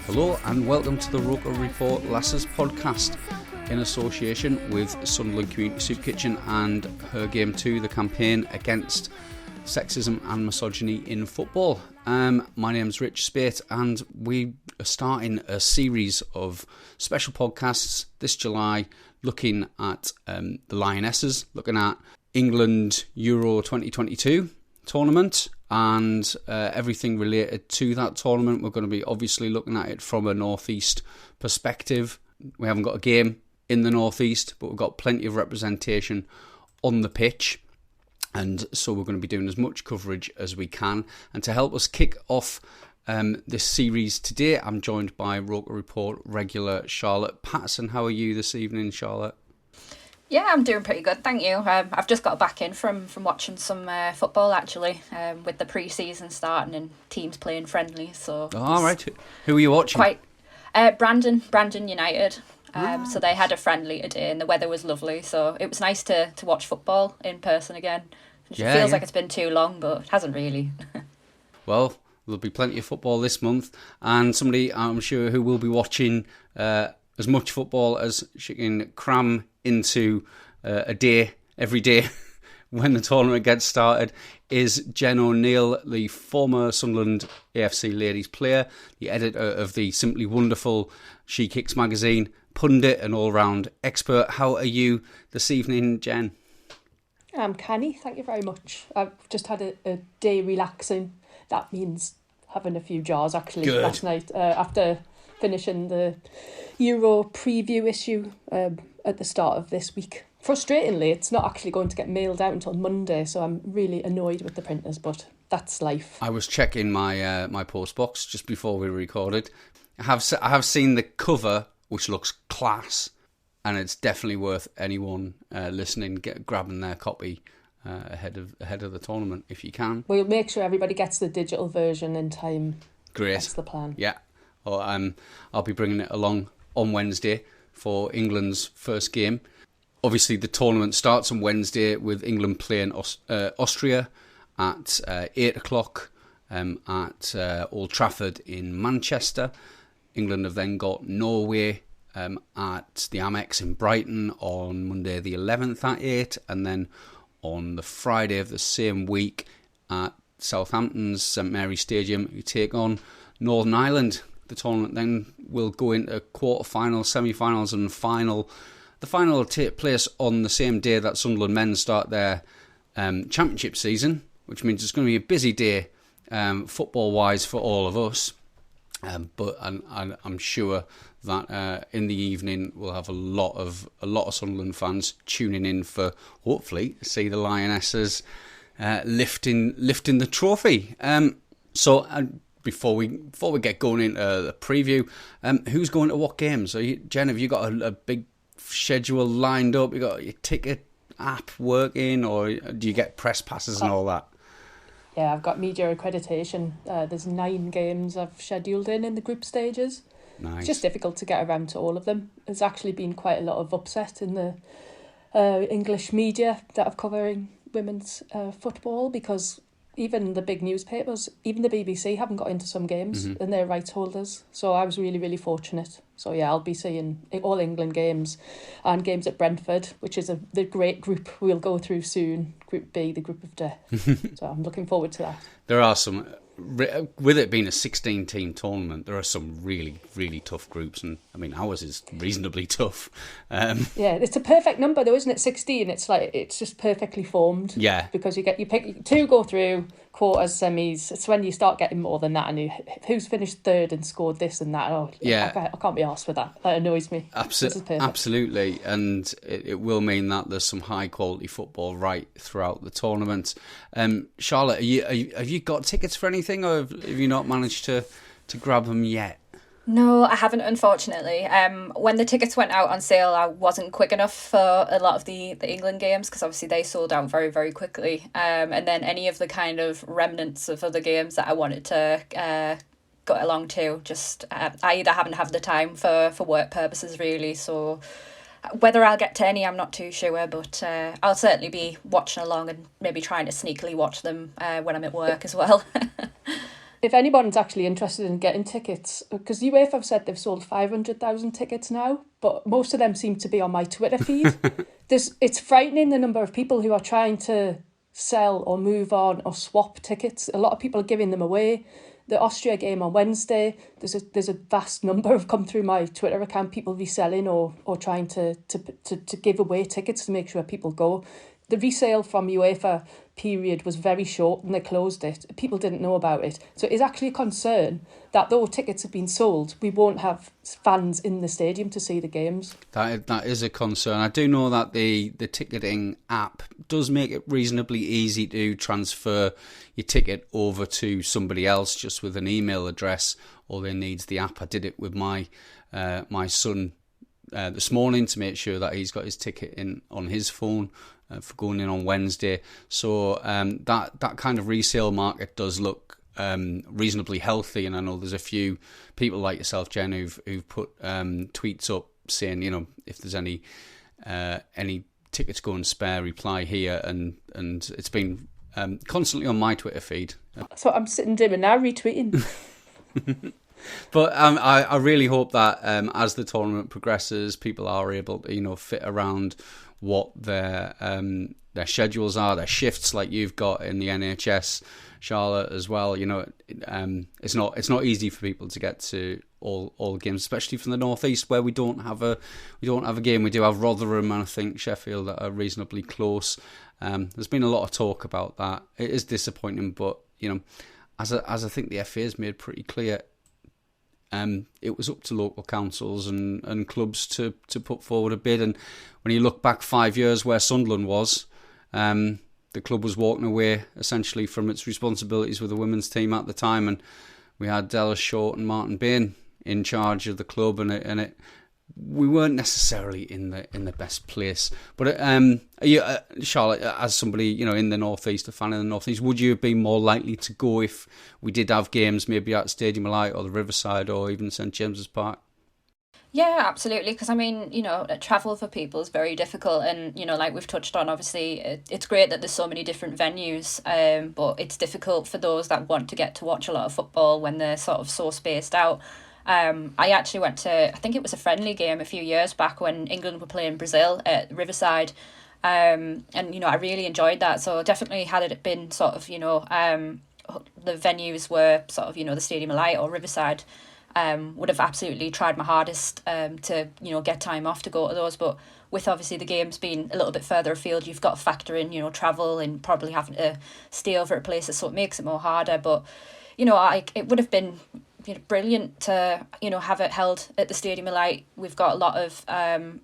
Hello and welcome to the Roker Report Lasses podcast in association with Sunderland Community Soup Kitchen and HerGameToo, the campaign against sexism and misogyny in football. My name's Rich Spate and we are starting a series of special podcasts this July looking at the Lionesses, looking at England Euro 2022 tournament and everything related to that tournament. We're going to be obviously looking at it from a northeast perspective. We haven't got a game in the northeast, but we've got plenty of representation on the pitch, and so we're going to be doing as much coverage as we can. And to help us kick off this series today, I'm joined by Roker Report regular Charlotte Patterson. How are you this evening, Charlotte? Yeah, I'm doing pretty good, thank you. I've just got back in from watching some football, actually, with the pre-season starting and teams playing friendly. So, all right. Who are you watching? Brandon United. So they had a friendly today and the weather was lovely. So it was nice to watch football in person again. It feels like it's been too long, but it hasn't really. Well, there'll be plenty of football this month, and somebody I'm sure who will be watching as much football as she can cram into a day every day when the tournament gets started is Jen O'Neill, the former Sunderland AFC ladies player, the editor of the Simply Wonderful She Kicks magazine, pundit and all-round expert. How are you this evening, Jen? I'm canny, thank you very much. I've just had a day relaxing. That means having a few jars actually last night after finishing the Euro preview issue at the start of this week. Frustratingly, it's not actually going to get mailed out until Monday, so I'm really annoyed with the printers, but that's life. I was checking my my post box just before we recorded. I have seen the cover, which looks class, and it's definitely worth anyone listening grabbing their copy ahead of the tournament if you can. We'll make sure everybody gets the digital version in time. Great. That's the plan. Yeah. I'll be bringing it along on Wednesday for England's first game. Obviously, the tournament starts on Wednesday with England playing Austria at 8 o'clock at Old Trafford in Manchester. England have then got Norway at the Amex in Brighton on Monday the 11th at 8, and then on the Friday of the same week at Southampton's St Mary's Stadium, you take on Northern Ireland. The tournament then will go into quarter-finals, semi-finals and final. The final will take place on the same day that Sunderland men start their championship season, which means it's going to be a busy day football-wise for all of us. But I'm sure that in the evening we'll have a lot of Sunderland fans tuning in for hopefully see the Lionesses lifting the trophy. Before we get going into the preview, who's going to what games? Jen, have you got a big schedule lined up? You got your ticket app working, or do you get press passes and all that? Yeah, I've got media accreditation. There's 9 games I've scheduled in the group stages. Nice. It's just difficult to get around to all of them. There's actually been quite a lot of upset in the English media that are covering women's football, because even the big newspapers, even the BBC haven't got into some games and they're rights holders. So I was really, really fortunate. So yeah, I'll be seeing all England games and games at Brentford, which is the great group we'll go through soon. Group B, the group of death. So I'm looking forward to that. There are some, with it being a 16-team tournament, there are some really, really tough groups. And I mean, ours is reasonably tough. Yeah, it's a perfect number though, isn't it? 16. It's just perfectly formed. Yeah. Because you pick 2 go through, quarters, semis. It's when you start getting more than that, and who's finished third and scored this and that. Oh, yeah. I can't be arsed with that. That annoys me. Absolutely, and it will mean that there's some high quality football right throughout the tournament. Charlotte, have you got tickets for anything, or have you not managed to grab them yet? No, I haven't, unfortunately. When the tickets went out on sale, I wasn't quick enough for a lot of the England games, because obviously they sold out very, very quickly. And then any of the kind of remnants of other games that I wanted to go along to, just I either haven't had the time for work purposes, really. So whether I'll get to any, I'm not too sure, but I'll certainly be watching along and maybe trying to sneakily watch them when I'm at work as well. If anyone's actually interested in getting tickets, because UEFA have said they've sold 500,000 tickets now, but most of them seem to be on my Twitter feed. It's frightening the number of people who are trying to sell or move on or swap tickets. A lot of people are giving them away. The Austria game on Wednesday, there's a vast number have come through my Twitter account, people reselling or trying to give away tickets to make sure people go. The resale from UEFA period was very short and they closed it. People didn't know about it. So it's actually a concern that though tickets have been sold, we won't have fans in the stadium to see the games. That is a concern. I do know that the ticketing app does make it reasonably easy to transfer your ticket over to somebody else just with an email address. All they need is the app. I did it with my son this morning to make sure that he's got his ticket in on his phone for going in on Wednesday. So that kind of resale market does look reasonably healthy, and I know there's a few people like yourself, Jen, who've put tweets up saying, you know, if there's any tickets going spare, reply here, and it's been constantly on my Twitter feed. So I'm sitting doing now, retweeting. But I really hope that as the tournament progresses, people are able to, you know, fit around what their schedules are, their shifts, like you've got in the NHS, Charlotte, as well. You know, it's not easy for people to get to all games, especially from the northeast where we don't have a game. We do have Rotherham and I think Sheffield that are reasonably close. There's been a lot of talk about that. It is disappointing, but you know, as I think the FA has made pretty clear, it was up to local councils and clubs to put forward a bid. And when you look back 5 years where Sunderland was, the club was walking away essentially from its responsibilities with the women's team at the time, and we had Dallas Short and Martin Bain in charge of the club, and we weren't necessarily in the best place. But Charlotte, as somebody, you know, in the northeast, a fan in the northeast, would you have been more likely to go if we did have games maybe at Stadium of Light or the Riverside or even St James's Park? Yeah, absolutely. Because I mean, you know, travel for people is very difficult, and you know, like we've touched on, obviously, it's great that there's so many different venues, but it's difficult for those that want to get to watch a lot of football when they're sort of so spaced out. I actually went to, I think it was a friendly game a few years back when England were playing Brazil at Riverside, and you know, I really enjoyed that. So definitely, had it been sort of, you know, the venues were sort of, you know, the Stadium of Light or Riverside, would have absolutely tried my hardest to, you know, get time off to go to those. But with obviously the games being a little bit further afield, you've got to factor in, you know, travel and probably having to stay over at places, so it makes it more harder. But you know, it would have been, you know, brilliant to, you know, have it held at the Stadium of Light. We've got a lot of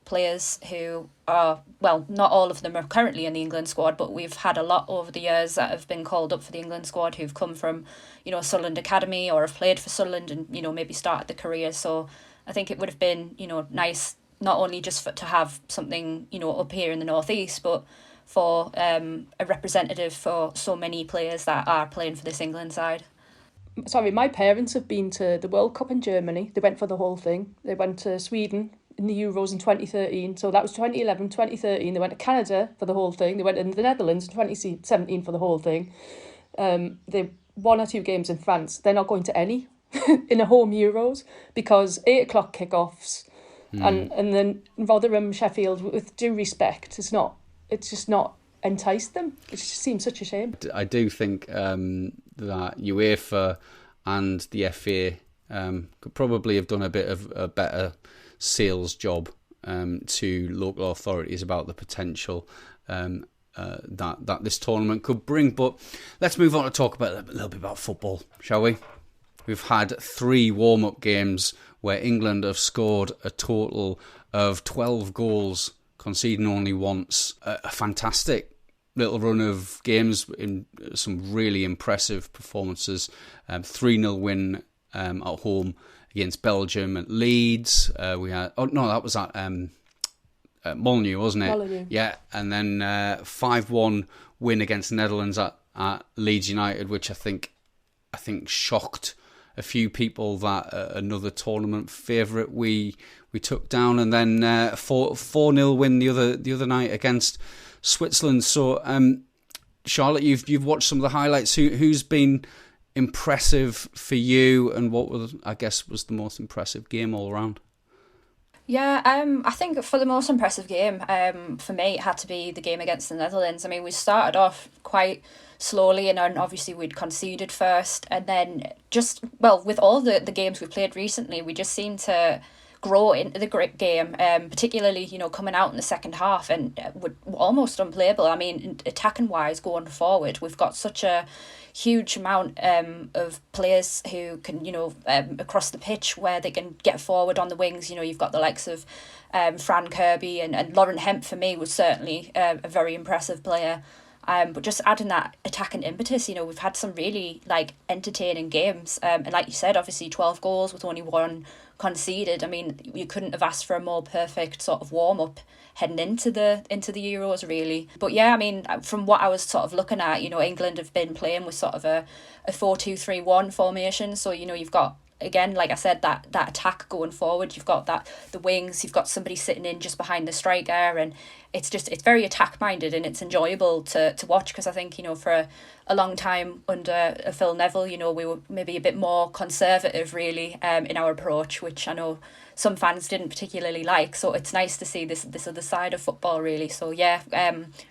players who are, well, not all of them are currently in the England squad, but we've had a lot over the years that have been called up for the England squad who've come from, you know, Sunderland Academy or have played for Sunderland and, you know, maybe started the career. So I think it would have been, you know, nice not only just to have something, you know, up here in the northeast, but for a representative for so many players that are playing for this England side. Sorry, my parents have been to the World Cup in Germany. They went for the whole thing. They went to Sweden in the Euros in 2013. So that was 2011, 2013. They went to Canada for the whole thing. They went in the Netherlands in 2017 for the whole thing. They 1 or 2 games in France. They're not going to any in a home Euros because 8 o'clock kickoffs and then Rotherham, Sheffield, with due respect, it's just not enticed them. It just seems such a shame. I do think that UEFA and the FA could probably have done a bit of a better sales job to local authorities about the potential that this tournament could bring. But let's move on to talk about a little bit about football, shall we? We've had 3 warm-up games where England have scored a total of 12 goals, conceding only once. A fantastic little run of games in some really impressive performances. 3-0 win at home against Belgium at Leeds. We had that was at Molyneux, wasn't it? Molyneux. Yeah, and then 5-1 win against the Netherlands at Leeds United, which I think shocked a few people that another tournament favourite we took down, and then 4-0 win the other night against Switzerland. So, Charlotte, you've watched some of the highlights. Who's been impressive for you, and what was, I guess, was the most impressive game all around? Yeah, I think for the most impressive game, for me, it had to be the game against the Netherlands. I mean, we started off quite slowly, and then obviously we'd conceded first, and then with all the games we've played recently, we just seemed to grow into the great game, particularly, coming out in the second half, and were almost unplayable. I mean, attacking wise, going forward, we've got such a huge amount of players who can, across the pitch, where they can get forward on the wings. You've got the likes of Fran Kirby and Lauren Hemp. For me, was certainly a very impressive player. But just adding that attacking impetus, we've had some really entertaining games. And like you said, obviously 12 goals with only one conceded. I mean, you couldn't have asked for a more perfect sort of warm up heading into the Euros, really. But yeah, I mean, from what I was sort of looking at, England have been playing with sort of a 4-2-3-1 formation. So, you've got, again, like I said, that attack going forward. You've got the wings, you've got somebody sitting in just behind the striker, and it's very attack minded, and it's enjoyable to watch, because I think, for a long time under Phil Neville, we were maybe a bit more conservative, really, in our approach, which I know some fans didn't particularly like. So it's nice to see this other side of football, really. So yeah,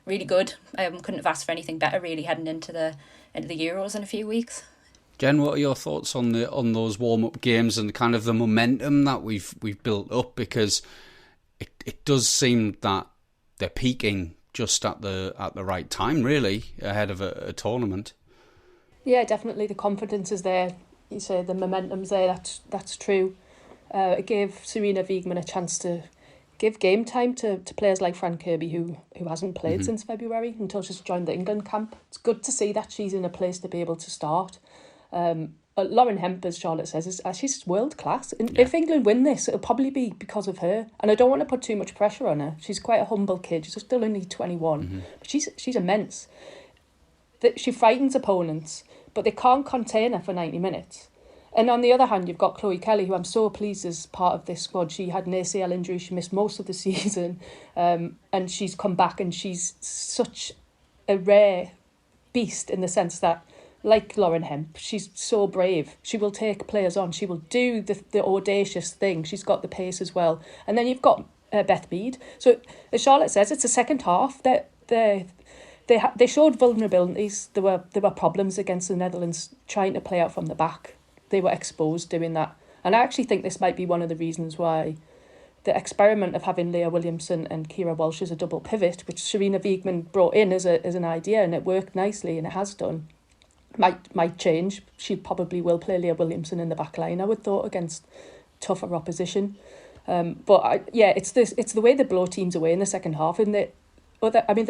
really good. Couldn't have asked for anything better, really, heading into the Euros in a few weeks. Jen, what are your thoughts on those warm-up games and kind of the momentum that we've built up? Because it does seem that they're peaking just at the right time, really, ahead of a tournament. Yeah, definitely the confidence is there. You say the momentum's there. That's true. It gave Sarina Wiegman a chance to give game time to players like Fran Kirby, who hasn't played since February, until she's joined the England camp. It's good to see that she's in a place to be able to start. Lauren Hemp, as Charlotte says, she's world class. And if England win this, it'll probably be because of her. And I don't want to put too much pressure on her. She's quite a humble kid. She's still only 21, but she's immense. She frightens opponents, but they can't contain her for 90 minutes. And on the other hand, you've got Chloe Kelly, who I'm so pleased is part of this squad. She had an ACL injury. She missed most of the season, and she's come back, and she's such a rare beast in the sense that, like Lauren Hemp, she's so brave. She will take players on. She will do the audacious thing. She's got the pace as well. And then you've got Beth Mead. So as Charlotte says, it's the second half. They showed vulnerabilities. There were problems against the Netherlands trying to play out from the back. They were exposed doing that. And I actually think this might be one of the reasons why the experiment of having Leah Williamson and Kira Walsh as a double pivot, which Sarina Wiegman brought in as an idea, and it worked nicely, and it has done, might change. She probably will play Leah Williamson in the back line, I would thought, against tougher opposition. It's the way they blow teams away in the second half. The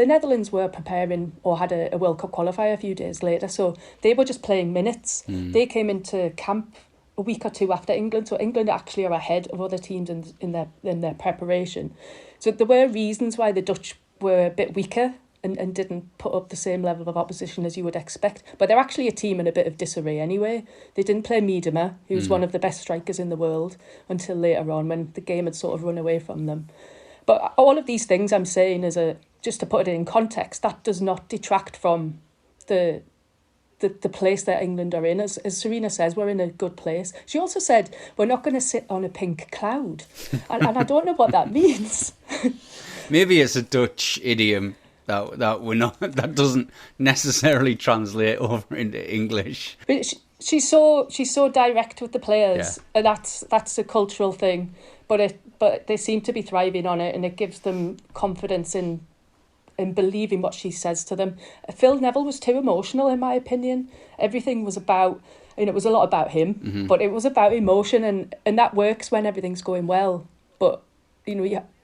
Netherlands were preparing or had a World Cup qualifier a few days later, so they were just playing minutes. They came into camp a week or two after England, so England actually are ahead of other teams in their preparation. So there were reasons why the Dutch were a bit weaker and didn't put up the same level of opposition as you would expect. But they're actually a team in a bit of disarray anyway. They didn't play Miedema, who's one of the best strikers in the world, until later on when the game had sort of run away from them. But all of these things I'm saying just to put it in context, that does not detract from the place that England are in. As Sarina says, we're in a good place. She also said, we're not going to sit on a pink cloud. and I don't know what that means. Maybe it's a Dutch idiom that we're not, that doesn't necessarily translate over into English. But she's so direct with the players, and that's a cultural thing. But they seem to be thriving on it, and it gives them confidence in believing what she says to them. Phil Neville was too emotional, in my opinion. Everything was about, it was a lot about him, but it was about emotion, and that works when everything's going well. But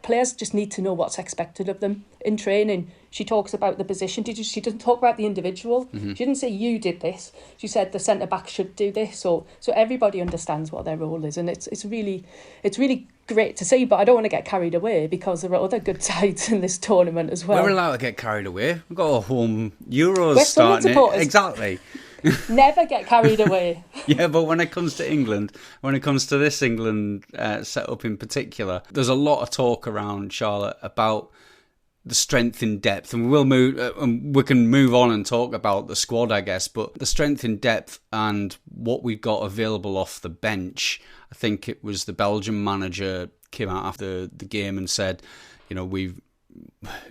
players just need to know what's expected of them in training. She talks about the position. She doesn't talk about the individual. She didn't say you did this. She said the centre back should do this. So everybody understands what their role is, and it's really great to see. But I don't want to get carried away, because there are other good sides in this tournament as well. We're allowed to get carried away. We've got a home Euros We're starting. Exactly. Never get carried away. Yeah, but when it comes to England, when it comes to this England setup in particular, there's a lot of talk around, Charlotte, about the strength in depth, and we'll move. We can move on and talk about the squad, I guess. But the strength in depth and what we've got available off the bench. I think it was the Belgian manager came out after the game and said,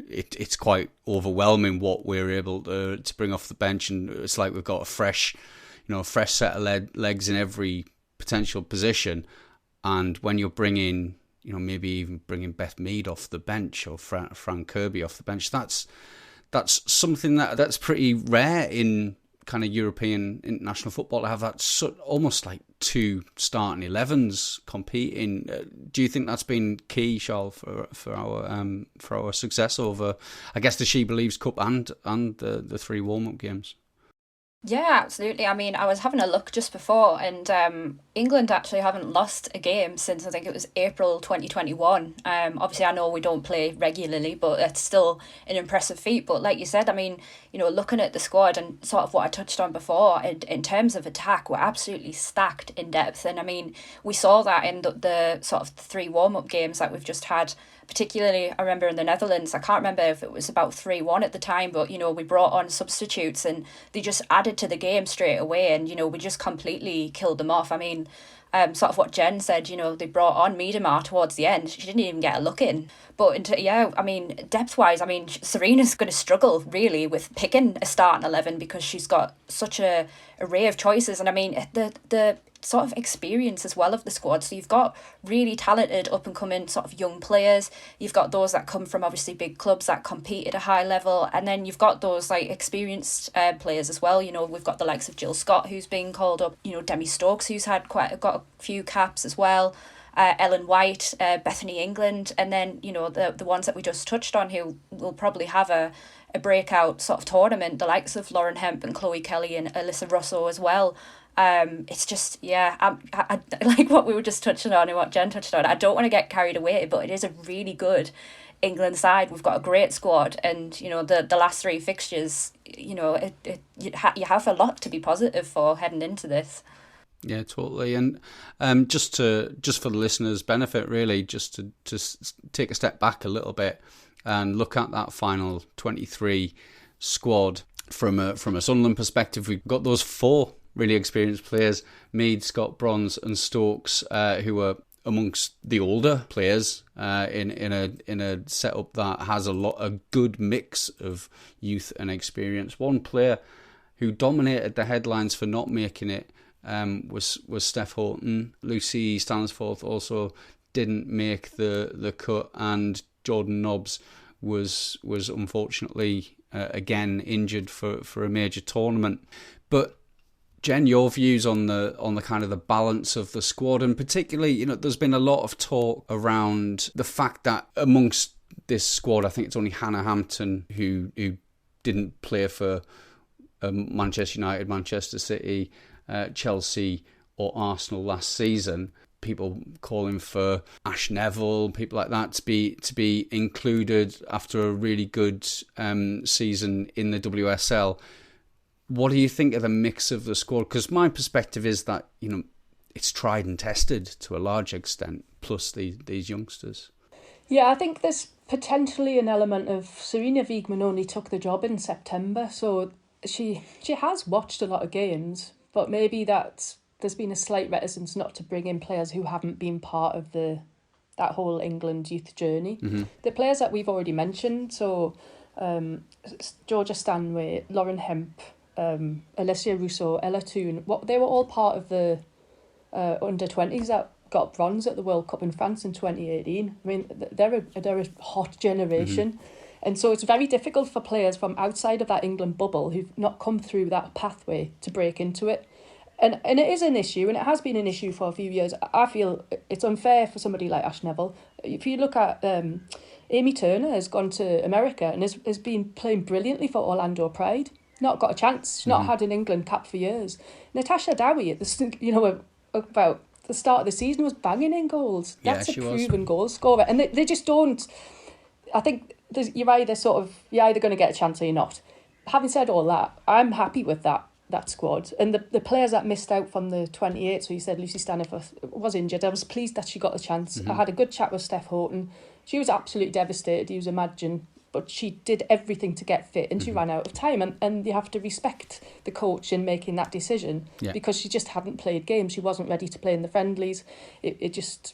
it's quite overwhelming what we're able to bring off the bench, and it's like we've got a fresh set of legs in every potential position. And when you're bringing, maybe even bringing Beth Mead off the bench or Frank Kirby off the bench, that's something that's pretty rare in kind of European international football, to have that almost like two starting 11s competing. Do you think that's been key, Charles, for our success over, I guess, the She Believes Cup and the 3 warm-up games? Yeah, absolutely. I mean, I was having a look just before, and England actually haven't lost a game since, I think it was April 2021. Obviously, I know we don't play regularly, but it's still an impressive feat. But like you said, I mean, looking at the squad and sort of what I touched on before, in terms of attack, we're absolutely stacked in depth. And I mean, we saw that in the sort of 3 warm-up games that we've just had. Particularly, I remember in the Netherlands, I can't remember if it was about 3-1 at the time, but, we brought on substitutes and they just added to the game straight away, and, we just completely killed them off. I mean, sort of what Jen said, they brought on Miedema towards the end. She didn't even get a look in. But, depth-wise, Serena's going to struggle, really, with picking a starting 11 because she's got such a array of choices. And, the sort of experience as well of the squad. So you've got really talented up-and-coming sort of young players. You've got those that come from obviously big clubs that compete at a high level. And then you've got those like experienced players as well. We've got the likes of Jill Scott, who's being called up. Demi Stokes, who's got a few caps as well. Ellen White, Bethany England, and then, the ones that we just touched on who will probably have a breakout sort of tournament, the likes of Lauren Hemp and Chloe Kelly and Alissa Russo as well. It's just, I like what we were just touching on and what Jen touched on. I don't want to get carried away, but it is a really good England side. We've got a great squad, and the last 3 fixtures, you have a lot to be positive for heading into this. Yeah, totally. And just for the listeners' benefit, really, just to take a step back a little bit and look at that final 23 squad from a Sunderland perspective. We've got those 4 really experienced players, Mead, Scott, Bronze and Stokes, who are amongst the older players in a setup that has a good mix of youth and experience. One player who dominated the headlines for not making it was Steph Houghton. Lucy Stansforth also didn't make the cut, and Jordan Nobbs was unfortunately again injured for a major tournament. But Jen, your views on the kind of the balance of the squad, and particularly, there's been a lot of talk around the fact that amongst this squad, I think it's only Hannah Hampton who didn't play for Manchester United, Manchester City, Chelsea or Arsenal last season. People calling for Ash Neville, people like that, to be included after a really good season in the WSL. What do you think of the mix of the squad? Because my perspective is that, it's tried and tested to a large extent, plus these youngsters. Yeah, I think there's potentially an element of Serena Wiegman only took the job in September, so she has watched a lot of games, but maybe there's been a slight reticence not to bring in players who haven't been part of that whole England youth journey. Mm-hmm. The players that we've already mentioned, so Georgia Stanway, Lauren Hemp, Alissa Russo, Ella Toon, they were all part of the under-20s that got bronze at the World Cup in France in 2018. I mean, they're a hot generation. Mm-hmm. And so it's very difficult for players from outside of that England bubble who've not come through that pathway to break into it. And it is an issue, and it has been an issue for a few years. I feel it's unfair for somebody like Ash Neville. If you look at Amy Turner has gone to America and has been playing brilliantly for Orlando Pride. Not got a chance. She's not had an England cap for years. Natasha Dowie at about the start of the season was banging in goals. That's a proven goal scorer, and they just don't. I think you're either going to get a chance or you're not. Having said all that, I'm happy with that squad, and the players that missed out from the 28. So you said Lucy Stansforth was injured. I was pleased that she got a chance. Mm-hmm. I had a good chat with Steph Houghton. She was absolutely devastated. You was imagine. but she did everything to get fit and she ran out of time. And you have to respect the coach in making that decision because she just hadn't played games. She wasn't ready to play in the friendlies. It just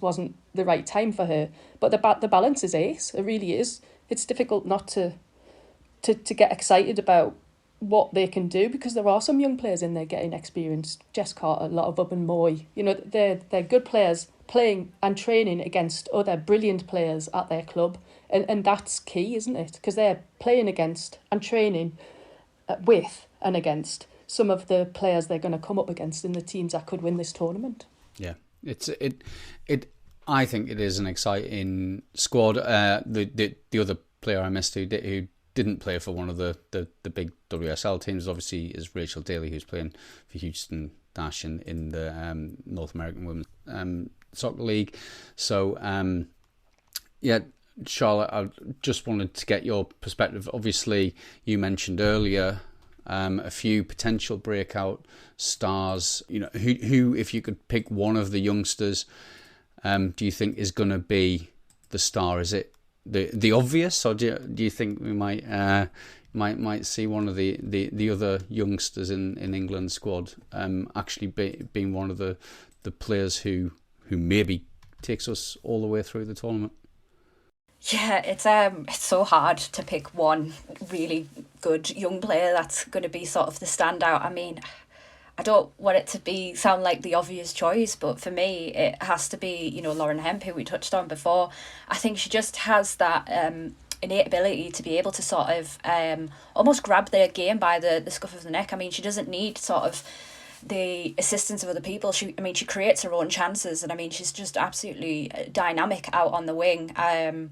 wasn't the right time for her. But the balance is ace. It really is. It's difficult not to get excited about what they can do, because there are some young players in there getting experience. Jess Carter, a lot of Ubben Moy, they're good players playing and training against other brilliant players at their club, and that's key, isn't it? Because they're playing against and training with and against some of the players they're going to come up against in the teams that could win this tournament. Yeah, I think it is an exciting squad. The other player I missed who didn't play for one of the big WSL teams, obviously, is Rachel Daly, who's playing for Houston Dash in the North American Women's Soccer League. So, Charlotte, I just wanted to get your perspective. Obviously, you mentioned earlier a few potential breakout stars. Who, if you could pick one of the youngsters, do you think is going to be the star? Is it the obvious, or do you think we might see one of the other youngsters in England's squad actually being one of the players who maybe takes us all the way through the tournament? Yeah, it's so hard to pick one really good young player that's going to be sort of the standout. I mean, I don't want it to sound like the obvious choice, but for me, it has to be, Lauren Hemp, who we touched on before. I think she just has that innate ability to be able to sort of almost grab their game by the scruff of the neck. I mean, she doesn't need sort of the assistance of other people. She creates her own chances, and I mean, she's just absolutely dynamic out on the wing. And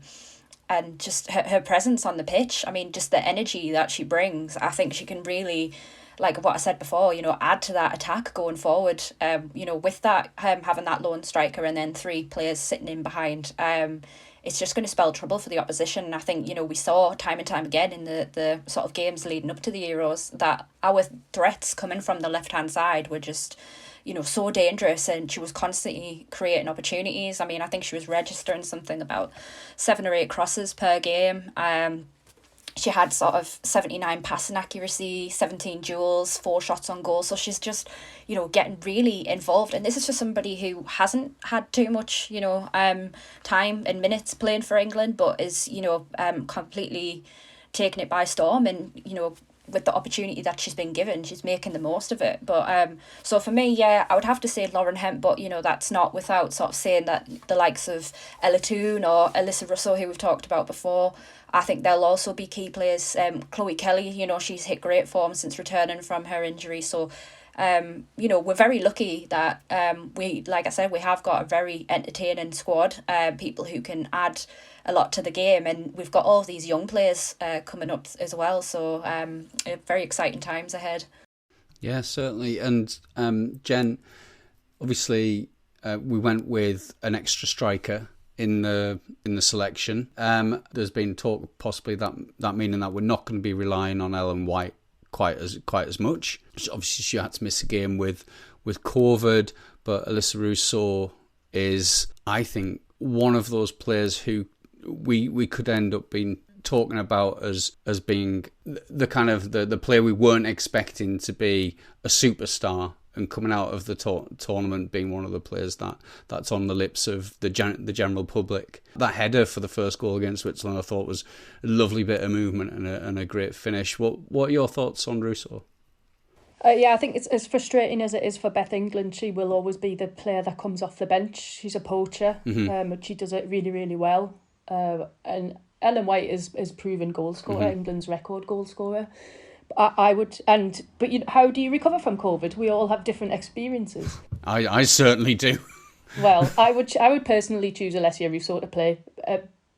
just her presence on the pitch, I mean, just the energy that she brings, I think she can really, like what I said before, add to that attack going forward. With that, having that lone striker and then three players sitting in behind, it's just going to spell trouble for the opposition. And I think, we saw time and time again in the sort of games leading up to the Euros that our threats coming from the left-hand side were just, so dangerous, and she was constantly creating opportunities. I mean, I think she was registering something about 7 or 8 crosses per game. She had sort of 79 passing accuracy, 17 duels, 4 shots on goal. So she's just, getting really involved. And this is for somebody who hasn't had too much, time and minutes playing for England, but is, completely taking it by storm. And, with the opportunity that she's been given, she's making the most of it. But so for me, I would have to say Lauren Hemp, but that's not without sort of saying that the likes of Ella Toone or Alissa Russo, who we've talked about before, I think they'll also be key players. Chloe Kelly, she's hit great form since returning from her injury. So, we're very lucky that we have got a very entertaining squad, people who can add a lot to the game, and we've got all of these young players coming up as well. So, very exciting times ahead. Yeah, certainly. And Jen, obviously, we went with an extra striker in the selection. There's been talk possibly that meaning that we're not going to be relying on Ellen White quite as much. Obviously, she had to miss a game with COVID, but Alissa Russo is, I think, one of those players who we could end up being talking about as being the kind of the player we weren't expecting to be a superstar, and coming out of the tournament being one of the players that's on the lips of the general public. That header for the first goal against Switzerland, I thought, was a lovely bit of movement and a great finish. What are your thoughts on Russo? I think it's as frustrating as it is for Beth England. She will always be the player that comes off the bench. She's a poacher, but she does it really, really well. And Ellen White is proven goal scorer, England's record goal scorer. How do you recover from COVID? We all have different experiences. I certainly do. Well, I would personally choose Alissa Russo to play,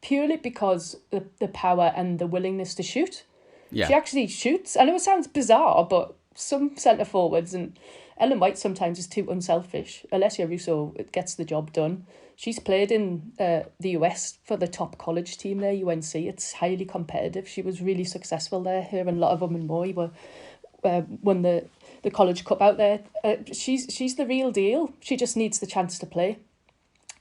purely because the power and the willingness to shoot. Yeah. She actually shoots. I know it sounds bizarre, but some centre forwards, and Ellen White sometimes is too unselfish. Alissa Russo gets the job done. She's played in the US for the top college team there, UNC. It's highly competitive. She was really successful there. Her and a lot of them and Moy won the College Cup out there. She's the real deal. She just needs the chance to play.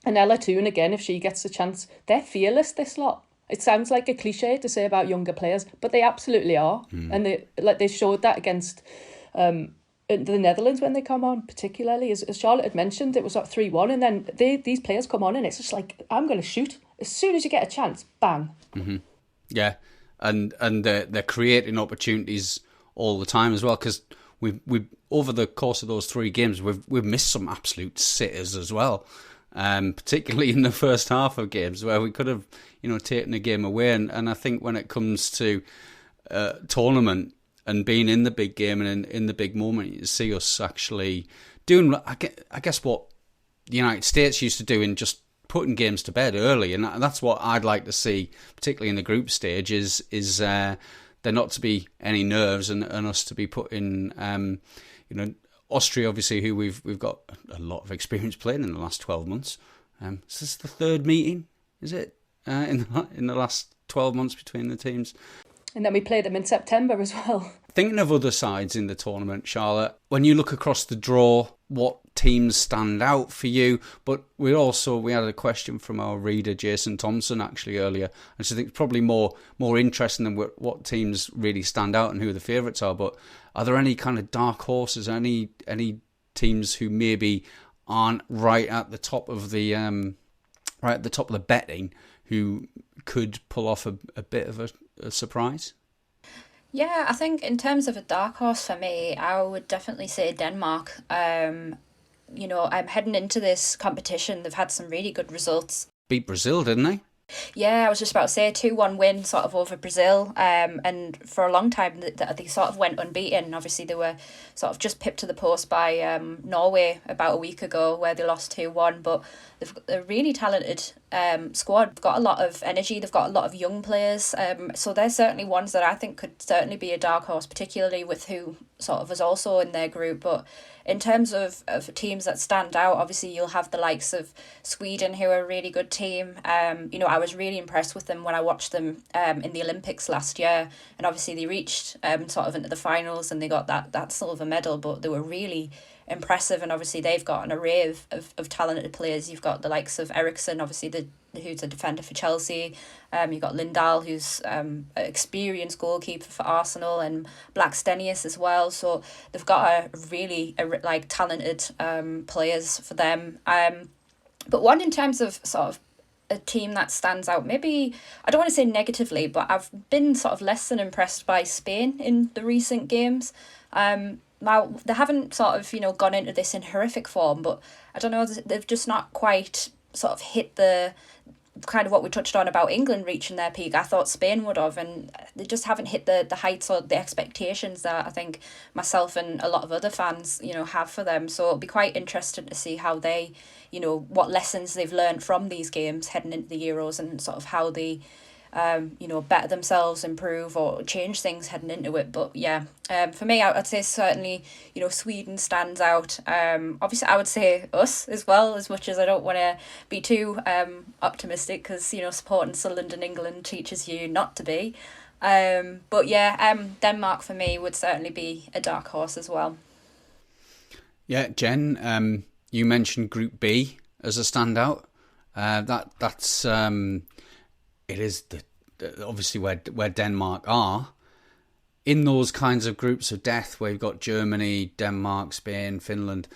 And Ella Toone, again, if she gets the chance, they're fearless, this lot. It sounds like a cliche to say about younger players, but they absolutely are. And they showed that against the Netherlands when they come on, particularly. As Charlotte had mentioned, it was like 3-1, and then these players come on and it's just like, I'm going to shoot. As soon as you get a chance, bang. Mm-hmm. Yeah, and they're creating opportunities all the time as well, because we over the course of those 3 games, we've missed some absolute sitters as well. Particularly in the first half of games where we could have, taken a game away. And I think when it comes to tournament and being in the big game and in the big moment, you see us actually doing, I guess, what the United States used to do in just putting games to bed early. And that's what I'd like to see, particularly in the group stage, is there not to be any nerves and us to be putting, Austria, obviously, who we've got a lot of experience playing in the last 12 months. Is this the 3rd meeting, is it, in the last 12 months between the teams? And then we played them in September as well. Thinking of other sides in the tournament, Charlotte, when you look across the draw, what teams stand out for you? But we had a question from our reader, Jason Thompson, actually earlier, and so I think it's probably more interesting than what teams really stand out and who the favourites are. But are there any kind of dark horses, any teams who maybe aren't right at the top of the betting, who could pull off a bit of a surprise? Yeah, I think in terms of a dark horse for me, I would definitely say Denmark. I'm heading into this competition. They've had some really good results. Beat Brazil, didn't they? Yeah, I was just about to say 2-1 win sort of over Brazil. And for a long time, they sort of went unbeaten. Obviously, they were sort of just pipped to the post by Norway about a week ago, where they lost 2-1. But they've got a really talented squad. They've got a lot of energy. They've got a lot of young players. So they're certainly ones that I think could certainly be a dark horse, particularly with who sort of is also in their group. But in terms of teams that stand out, obviously you'll have the likes of Sweden, who are a really good team. I was really impressed with them when I watched them in the Olympics last year, and obviously they reached sort of into the finals and they got that silver medal, but they were really impressive. And obviously they've got an array of talented players. You've got the likes of Eriksson, obviously who's a defender for Chelsea. You've got Lindahl, who's an experienced goalkeeper for Arsenal, and Blackstenius as well. So they've got a really talented players for them. But one in terms of sort of a team that stands out, maybe I don't want to say negatively, but I've been sort of less than impressed by Spain in the recent games. Now they haven't sort of gone into this in horrific form, but I don't know, they've just not quite sort of hit the kind of what we touched on about England reaching their peak. I thought Spain would have, and they just haven't hit the heights or the expectations that I think myself and a lot of other fans have for them. So it'll be quite interesting to see how they what lessons they've learned from these games heading into the Euros, and sort of how they better themselves, improve or change things heading into it. But yeah, for me, I'd say certainly Sweden stands out. Obviously I would say us as well, as much as I don't want to be too optimistic, because supporting Sunderland and England teaches you not to be. But yeah, Denmark for me would certainly be a dark horse as well. Yeah, Jen, you mentioned Group B as a standout. That's it is obviously where Denmark are in those kinds of groups of death, where you've got Germany, Denmark, Spain, Finland.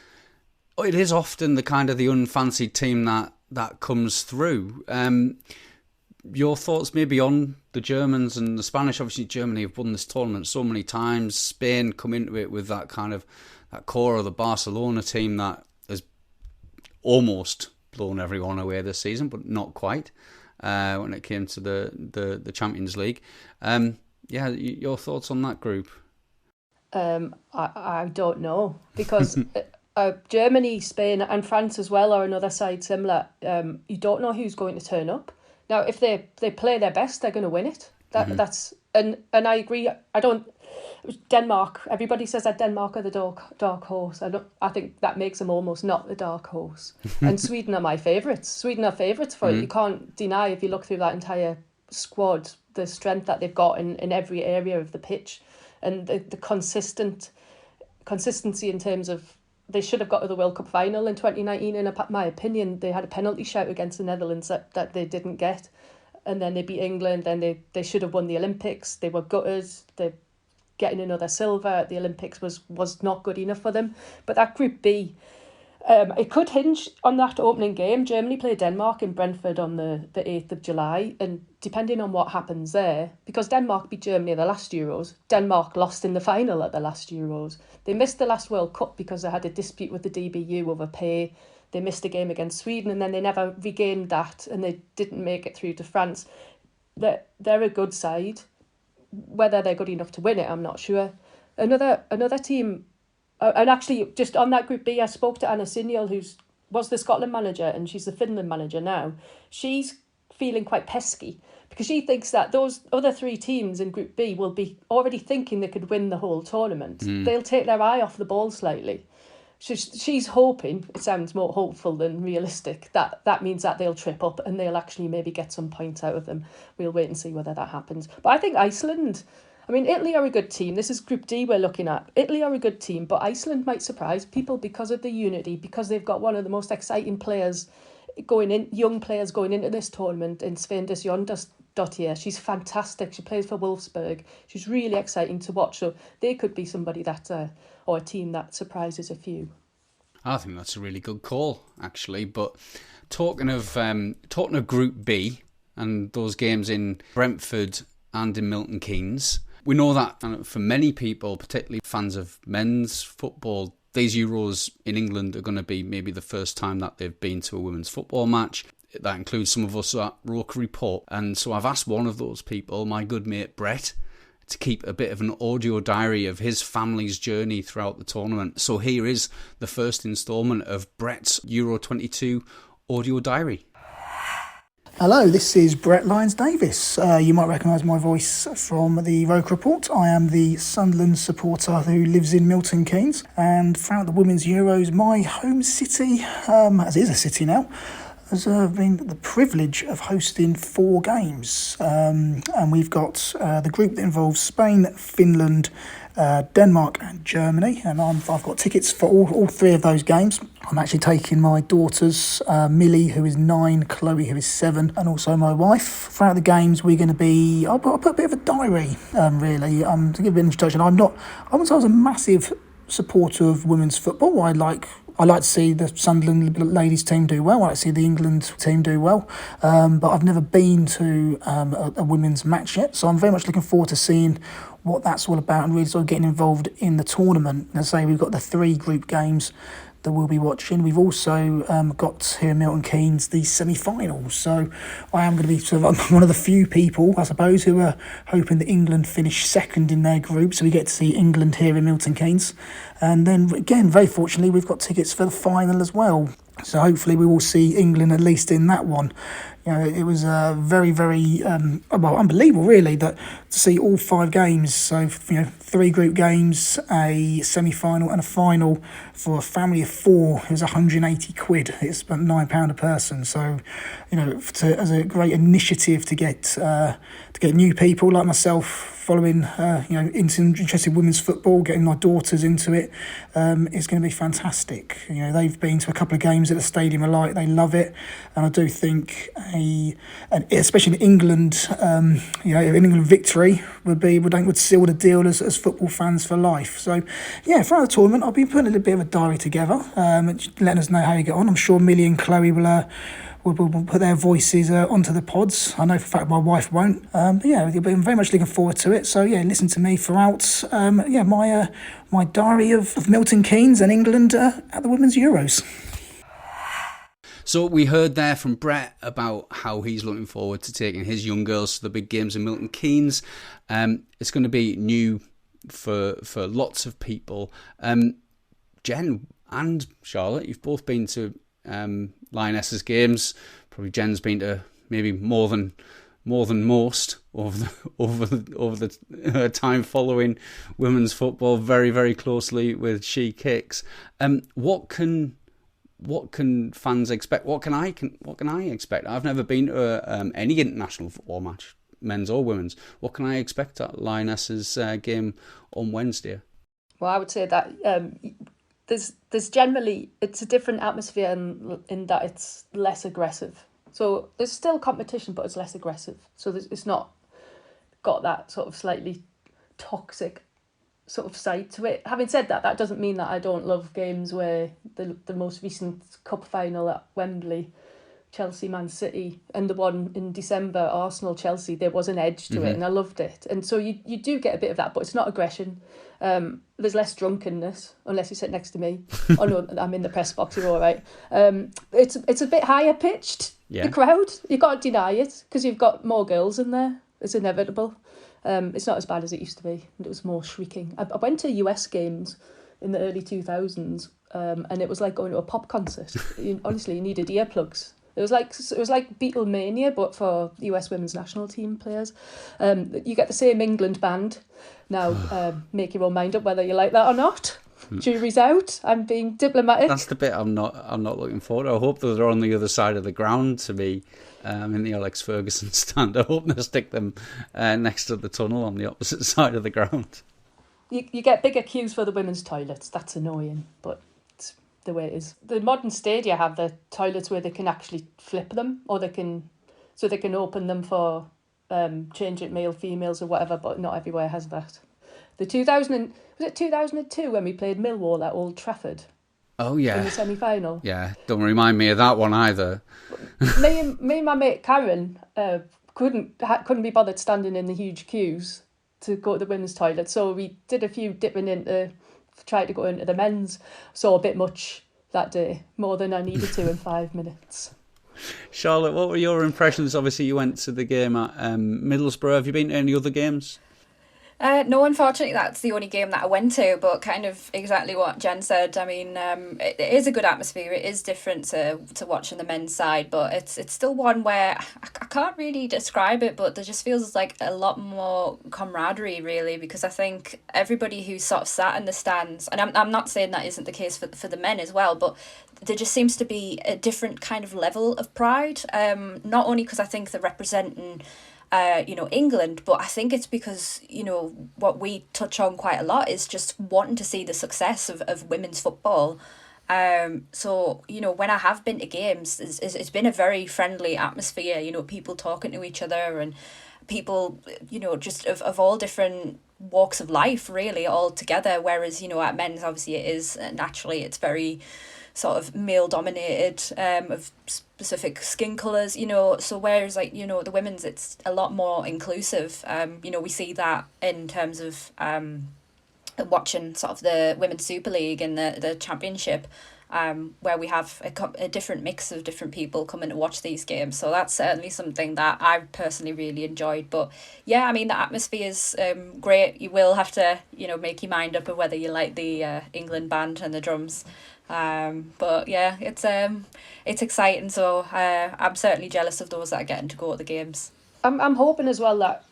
It is often the kind of the unfancied team that comes through. Your thoughts maybe on the Germans and the Spanish? Obviously, Germany have won this tournament so many times. Spain come into it with that kind of that core of the Barcelona team that has almost blown everyone away this season, but not quite. When it came to the Champions League. Your thoughts on that group? I don't know, because Germany, Spain and France as well are another side similar. You don't know who's going to turn up. Now, if they play their best, they're going to win it. That's and I agree. Denmark. Everybody says that Denmark are the dark horse. I think that makes them almost not the dark horse. And Sweden are my favourites. Sweden are favourites for it. You can't deny, if you look through that entire squad, the strength that they've got in every area of the pitch, and the consistency in terms of, they should have got to the World Cup final in 2019. In my opinion, they had a penalty shout against the Netherlands that they didn't get. and then they beat England, then they should have won the Olympics. They were gutted. Getting another silver at the Olympics was not good enough for them. But that Group B, it could hinge on that opening game. Germany play Denmark in Brentford on the 8th of July, and depending on what happens there, because Denmark beat Germany at the last Euros, Denmark lost in the final at the last Euros. They missed the last World Cup because they had a dispute with the DBU over pay. They missed a game against Sweden, and then they never regained that, and they didn't make it through to France. They're a good side. Whether they're good enough to win it, I'm not sure. Another team, and actually just on that Group B, I spoke to Anna Siniol, who was the Scotland manager, and she's the Finland manager now. She's feeling quite pesky because she thinks that those other 3 teams in Group B will be already thinking they could win the whole tournament. They'll take their eye off the ball slightly. She's hoping, it sounds more hopeful than realistic, that means that they'll trip up and they'll actually maybe get some points out of them. We'll wait and see whether that happens. But I think Iceland, Italy are a good team. This is Group D we're looking at. Italy are a good team, but Iceland might surprise people because of the unity, because they've got one of the most exciting players young players going into this tournament in Svendis Jondasdottir. She's fantastic. She plays for Wolfsburg. She's really exciting to watch. So they could be somebody or a team that surprises a few. I think that's a really good call, actually. But talking of Group B and those games in Brentford and in Milton Keynes, we know that for many people, particularly fans of men's football, these Euros in England are going to be maybe the first time that they've been to a women's football match. That includes some of us at Roker Report. And so I've asked one of those people, my good mate Brett, to keep a bit of an audio diary of his family's journey throughout the tournament. So here is the first instalment of Brett's Euro 22 audio diary. Hello, this is Brett Lyons-Davis. You might recognise my voice from the Roker Report. I am the Sunderland supporter who lives in Milton Keynes, and throughout the Women's Euros, my home city, as it is a city now, has been the privilege of hosting 4 games. And we've got the group that involves Spain, Finland, Denmark and Germany, and I've got tickets for all 3 of those games. I'm actually taking my daughters, Millie, who is 9, Chloe, who is 7, and also my wife. Throughout the games, we're going to be... I'll put a bit of a diary, really, to give an introduction. I wouldn't say I was a massive supporter of women's football. I like to see the Sunderland ladies team do well. I like to see the England team do well. But I've never been to a women's match yet, so I'm very much looking forward to seeing what that's all about and really sort of getting involved in the tournament. As I say, we've got the 3 group games that we'll be watching. We've also got here in Milton Keynes the semi-finals. So I am going to be sort of one of the few people, I suppose, who are hoping that England finish second in their group. So we get to see England here in Milton Keynes. And then again, very fortunately, we've got tickets for the final as well. So hopefully we will see England at least in that one. You know, it was very, very unbelievable, really, that to see all 5 games. So 3 group games, a semi-final and a final for a family of 4. It was £180. It's about £9 a person. So as a great initiative to get new people like myself following, interested in women's football, getting my daughters into it, is going to be fantastic. They've been to a couple of games at the Stadium of Light. They love it, and I do think especially in England, an England victory would seal the deal as football fans for life. So, throughout the tournament, I'll be putting a little bit of a diary together, letting us know how you get on. I'm sure Millie and Chloe will put their voices onto the pods. I know for a fact my wife won't. I'm very much looking forward to it. So listen to me throughout my diary of Milton Keynes and England at the Women's Euros. So we heard there from Brett about how he's looking forward to taking his young girls to the big games in Milton Keynes. It's going to be new for lots of people. Jen and Charlotte, you've both been to Lionesses games. Probably Jen's been to maybe more than most over the time following women's football very, very closely with She Kicks. What can fans expect? What can I expect? I've never been to any international football match, men's or women's. What can I expect at Lionesses game on Wednesday? Well, I would say that there's generally, it's a different atmosphere in that it's less aggressive. So there's still competition, but it's less aggressive. So it's not got that sort of slightly toxic sort of side to it. Having said that, that doesn't mean that I don't love games where the most recent cup final at Wembley, Chelsea Man City, and the one in December, Arsenal Chelsea, there was an edge to it, and I loved it. And so you do get a bit of that, but it's not aggression. There's less drunkenness, unless you sit next to me. Oh no, I'm in the press box, you're all right. It's a bit higher pitched, the crowd. You've got to deny it, because you've got more girls in there. It's inevitable. It's not as bad as it used to be. It was more shrieking. I went to US games in the early 2000s, and it was like going to a pop concert. Honestly, you needed earplugs. It was like Beatlemania, but for the US women's national team players. You get the same England band. Now, make your own mind up whether you like that or not. Jury's out. I'm being diplomatic. That's the bit I'm not looking forward to. I hope that they're on the other side of the ground to be in the Alex Ferguson stand. I hope they stick them next to the tunnel on the opposite side of the ground. You get bigger queues for the women's toilets. That's annoying, but it's the way it is. The modern stadia have the toilets where they can actually flip them, or they can open them for changing male, females, or whatever. But not everywhere has that. The 2002 when we played Millwall at Old Trafford? Oh yeah, in the semi-final. Yeah, don't remind me of that one either. me and my mate Karen couldn't be bothered standing in the huge queues to go to the women's toilet, so we did a few dipping into, tried to go into the men's. Saw a bit much that day, more than I needed to in 5 minutes. Charlotte, what were your impressions? Obviously, you went to the game at Middlesbrough. Have you been to any other games? No, unfortunately, that's the only game that I went to, but kind of exactly what Jen said. I mean, it is a good atmosphere. It is different to watching the men's side, but it's still one where I can't really describe it, but there just feels like a lot more camaraderie, really, because I think everybody who's sort of sat in the stands, and I'm not saying that isn't the case for the men as well, but there just seems to be a different kind of level of pride, not only because I think they're representing England, but I think it's because, what we touch on quite a lot is just wanting to see the success of women's football. So, when I have been to games, it's been a very friendly atmosphere, people talking to each other and people, just of all different walks of life, really, all together. Whereas, at men's, obviously it is naturally, it's very sort of male dominated, of specific skin colours, so whereas the women's, it's a lot more inclusive. We see that in terms of watching sort of the Women's Super League and the Championship, where we have a different mix of different people coming to watch these games. So that's certainly something that I personally really enjoyed. But yeah, I mean, the atmosphere is great. You will have to, make your mind up of whether you like the England band and the drums. But yeah, it's exciting. So I'm certainly jealous of those that are getting to go to the games. I'm hoping as well that,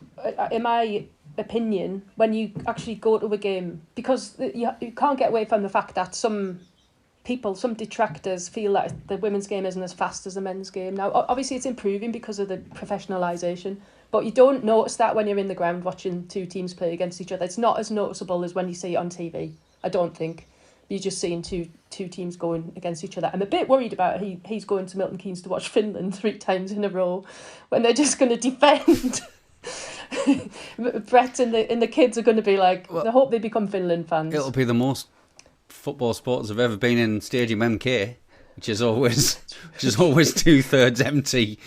in my opinion, when you actually go to a game, because you can't get away from the fact that some detractors feel that the women's game isn't as fast as the men's game. Now, obviously it's improving because of the professionalisation, but you don't notice that when you're in the ground watching two teams play against each other. It's not as noticeable as when you see it on TV, I don't think. You're just seeing two teams going against each other. I'm a bit worried about he's going to Milton Keynes to watch Finland 3 times in a row when they're just going to defend. Brett and the kids are going to be like, I hope they become Finland fans. It'll be the most football supporters have ever been in Stadium MK, which is always 2/3 empty.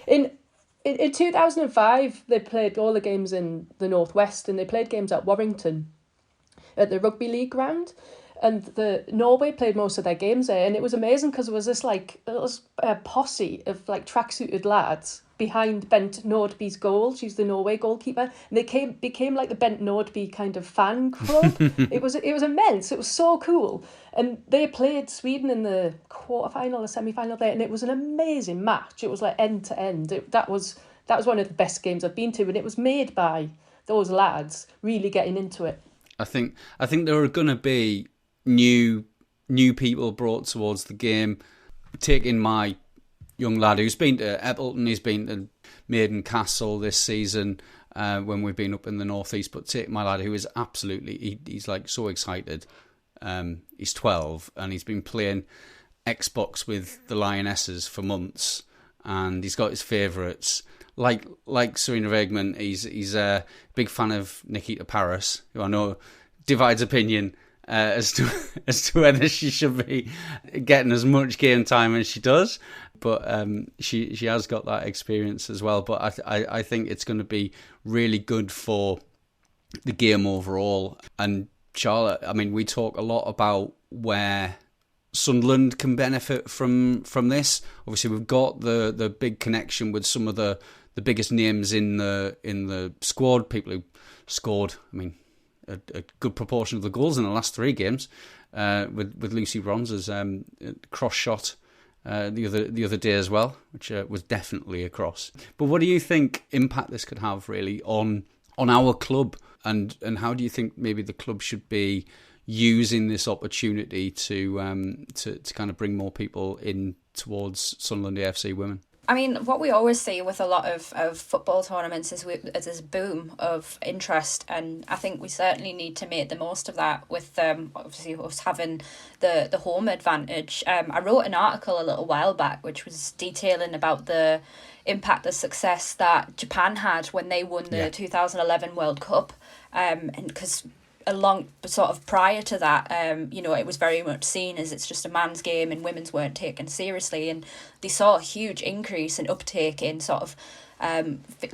In 2005, they played all the games in the Northwest, and they played games at Warrington at the rugby league ground. And Norway played most of their games there, and it was amazing because there was this a posse of tracksuited lads behind Bent Nordby's goal. She's the Norway goalkeeper, and they became like the Bent Nordby kind of fan club. It was immense. It was so cool, and they played Sweden in the quarterfinal or semi-final there, and it was an amazing match. It was like end to end. That was one of the best games I've been to, and it was made by those lads really getting into it. I think there are going to be new people brought towards the game. Taking my young lad who's been to Eppleton, he's been to Maiden Castle this season when we've been up in the northeast. But take my lad who is absolutely he's like so excited. He's 12 and he's been playing Xbox with the Lionesses for months. and he's got his favourites. Like Serena Regman, he's a big fan of Nikita Paris, who I know divides opinion as to whether she should be getting as much game time as she does. But she has got that experience as well. But I think it's going to be really good for the game overall. And Charlotte, I mean, we talk a lot about where Sunderland can benefit from this. Obviously, we've got the big connection with some of the biggest names in the squad, people who scored, I mean, a good proportion of the goals in the last 3 games, with Lucy Bronze's cross shot the other day as well, which was definitely a cross. But what do you think impact this could have really on our club, and how do you think maybe the club should be using this opportunity to kind of bring more people in towards Sunderland AFC women? I mean, what we always see with a lot of football tournaments is this boom of interest, and I think we certainly need to make the most of that with obviously us having the home advantage. I wrote an article a little while back which was detailing about the impact, the success that Japan had when they won the 2011 World Cup, and because along sort of prior to that, it was very much seen as it's just a man's game and women's weren't taken seriously, and they saw a huge increase in uptake in sort of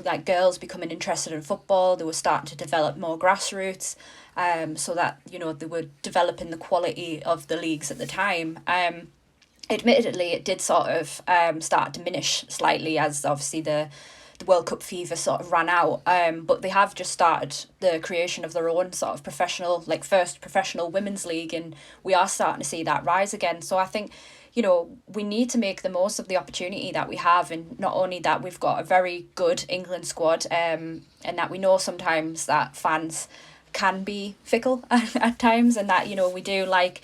like girls becoming interested in football. They were starting to develop more grassroots, so that they were developing the quality of the leagues at the time. Admittedly, it did sort of start to diminish slightly as obviously the World Cup fever sort of ran out, but they have just started the creation of their own sort of professional, like first professional women's league, and we are starting to see that rise again. So I think, we need to make the most of the opportunity that we have, and not only that, we've got a very good England squad, and that we know sometimes that fans can be fickle at times, and that, we do like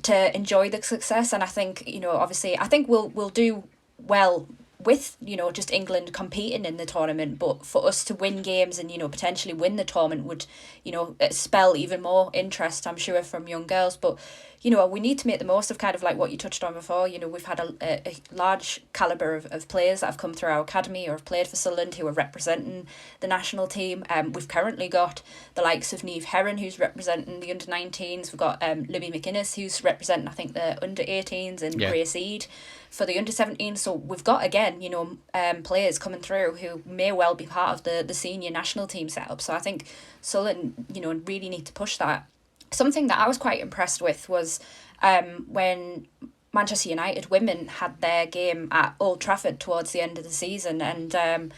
to enjoy the success. And I think, obviously, I think we'll do well with just England competing in the tournament, but for us to win games and potentially win the tournament would spell even more interest, I'm sure, from young girls. But we need to make the most of kind of like what you touched on before. We've had a large calibre of players that have come through our academy or have played for Sunderland who are representing the national team. We've currently got the likes of Niamh Herron, who's representing the under-19s. We've got Libby McInnes, who's representing, I think, the under-18s, and Grace Eade for the under-17s. So we've got, again, players coming through who may well be part of the senior national team setup. So I think Sunderland, really need to push that. Something that I was quite impressed with was when Manchester United women had their game at Old Trafford towards the end of the season, and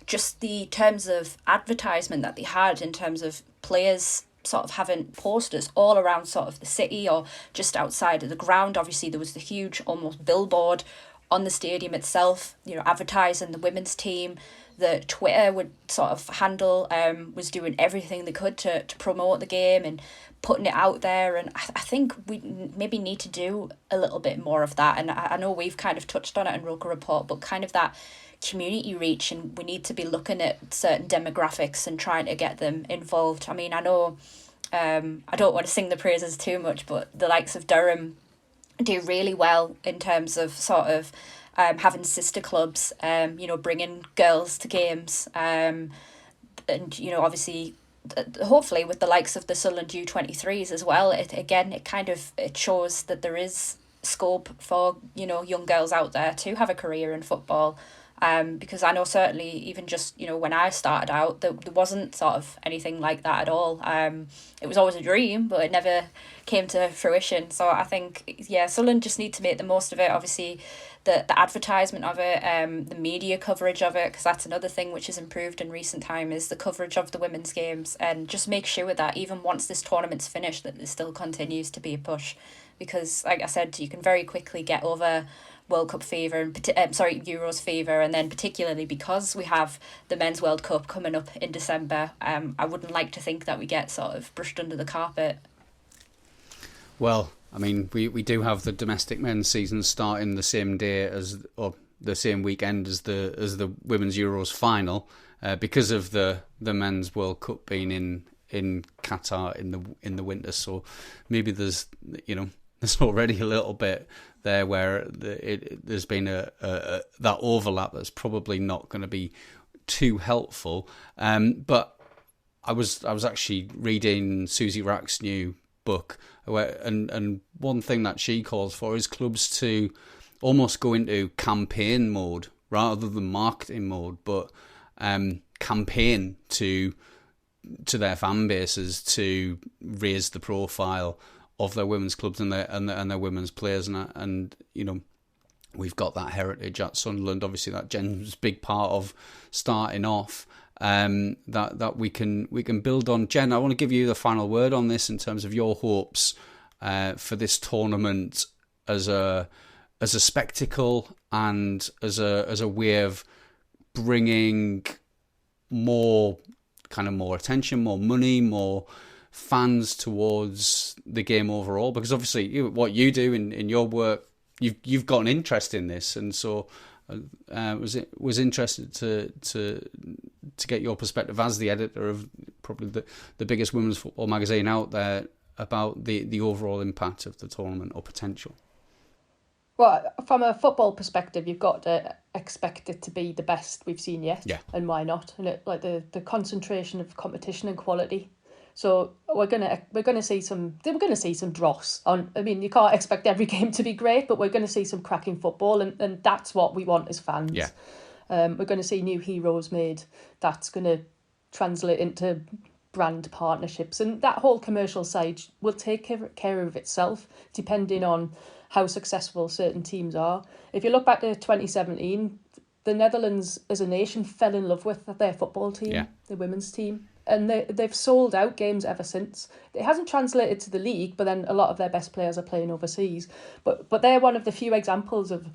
just the terms of advertisement that they had in terms of players sort of having posters all around sort of the city or just outside of the ground. Obviously, there was the huge almost billboard on the stadium itself, advertising the women's team. The Twitter would sort of handle was doing everything they could to promote the game and putting it out there, and I think we maybe need to do a little bit more of that. And I know we've kind of touched on it in Roker Report, but kind of that community reach, and we need to be looking at certain demographics and trying to get them involved. I mean, I know I don't want to sing the praises too much, but the likes of Durham do really well in terms of sort of having sister clubs, bringing girls to games, and obviously hopefully with the likes of the Sunderland U23s as well, it shows that there is scope for young girls out there to have a career in football, because I know certainly even just when I started out, there wasn't sort of anything like that at all. It was always a dream, but it never came to fruition. So I think Sunderland just need to make the most of it. Obviously the advertisement of it, the media coverage of it, because that's another thing which has improved in recent time, is the coverage of the women's games, and just make sure that even once this tournament's finished, that there still continues to be a push, because like I said, you can very quickly get over World Cup fever and Euros fever, and then particularly because we have the Men's World Cup coming up in December, I wouldn't like to think that we get sort of brushed under the carpet. Well, I mean, we do have the domestic men's season starting the same day as, or the same weekend as the Women's Euros final, because of the Men's World Cup being in Qatar in the winter. So maybe there's there's already a little bit there where there's been that overlap that's probably not going to be too helpful. But I was actually reading Susie Rack's new book, and one thing that she calls for is clubs to almost go into campaign mode rather than marketing mode, but campaign to their fan bases to raise the profile of their women's clubs and their women's players, and you know, we've got that heritage at Sunderland. Obviously, that Jen's big part of starting off. That we can build on. Jen, I want to give you the final word on this in terms of your hopes for this tournament as a spectacle and as a way of bringing more attention, more money, more fans towards the game overall. Because obviously, what you do in your work, you've got an interest in this, and so was interested to get your perspective as the editor of probably the biggest women's football magazine out there about the overall impact of the tournament or potential. Well, from a football perspective, you've got to expect it to be the best we've seen yet. Yeah. And why not? And the concentration of competition and quality. So we're gonna see some dross on. I mean, you can't expect every game to be great, but we're going to see some cracking football, and that's what we want as fans. Yeah. We're going to see new heroes made. That's going to translate into brand partnerships, and that whole commercial side will take care of itself, depending on how successful certain teams are. If you look back to 2017, the Netherlands as a nation fell in love with their football team, the women's team, and they've sold out games ever since. It hasn't translated to the league, but then a lot of their best players are playing overseas. But they're one of the few examples of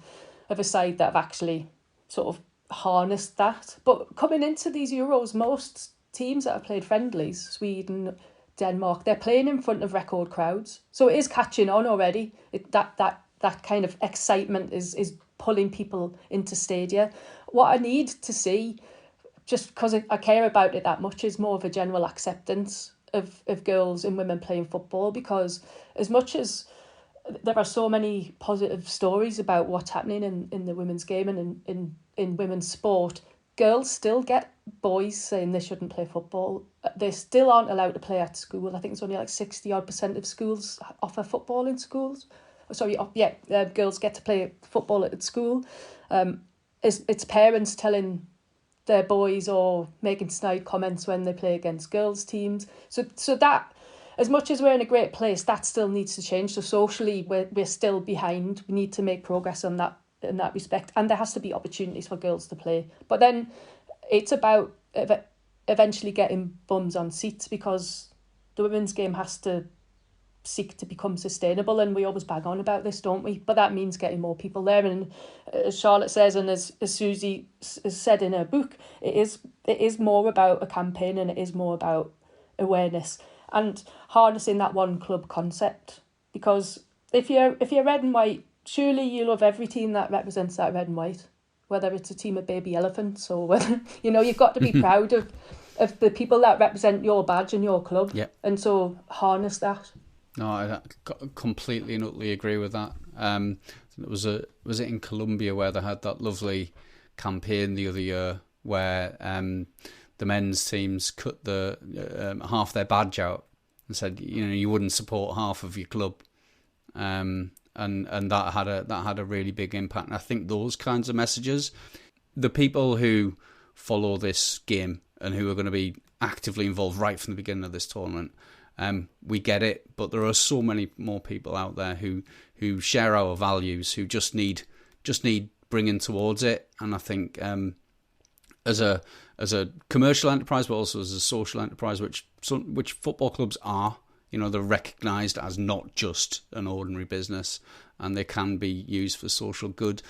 a side that have actually sort of harnessed that. But coming into these Euros, most teams that have played friendlies, Sweden, Denmark, they're playing in front of record crowds. So it is catching on already. That kind of excitement is pulling people into stadia. What I need to see, just because I care about it that much, is more of a general acceptance of girls and women playing football, because as much as there are so many positive stories about what's happening in the women's game and in women's sport, girls still get boys saying they shouldn't play football. They still aren't allowed to play at school. I think it's only like 60% of schools offer football in schools. Girls get to play football at school. It's parents telling their boys or making snide comments when they play against girls' teams. So that, as much as we're in a great place, that still needs to change. So socially, we're still behind. We need to make progress on that in that respect, and there has to be opportunities for girls to play. But then it's about eventually getting bums on seats, because the women's game has to seek to become sustainable, and we always bang on about this, don't we? But that means getting more people there, and as Charlotte says, and as Susie has said in her book, it is more about a campaign, and it is more about awareness and harnessing that one club concept. Because if you're red and white, surely you love every team that represents that red and white, whether it's a team of baby elephants or whether, you've got to be proud of the people that represent your badge and your club. Yep. And so harness that. No, I completely and utterly agree with that. Was it in Colombia where they had that lovely campaign the other year where the men's teams cut the half their badge out and said, you wouldn't support half of your club, and that had a really big impact. And I think those kinds of messages, the people who follow this game and who are going to be actively involved right from the beginning of this tournament, we get it, but there are so many more people out there who share our values, who just need bringing towards it. And I think as a commercial enterprise, but also as a social enterprise, which football clubs are, they're recognised as not just an ordinary business, and they can be used for social good.